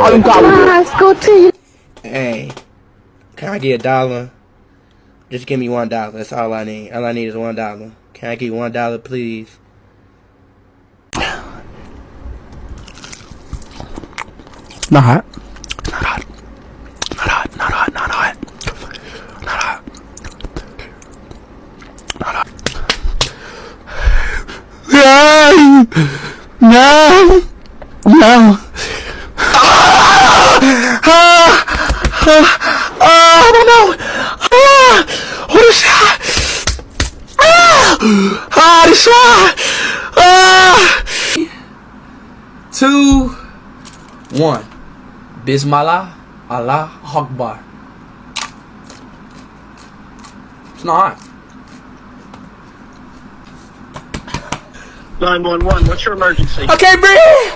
Let's go to you. Hey, can I get $1? Just give me $1. That's all I need. All I need is $1. Can I get $1, please? Not hot. Not hot. Not hot. Not hot. Not hot. Not hot. Not hot. No. No. I don't know. What is that? The shot. 2, 1. Bismillah, Allah Akbar. It's not hot. 911, what's your emergency? I can't breathe.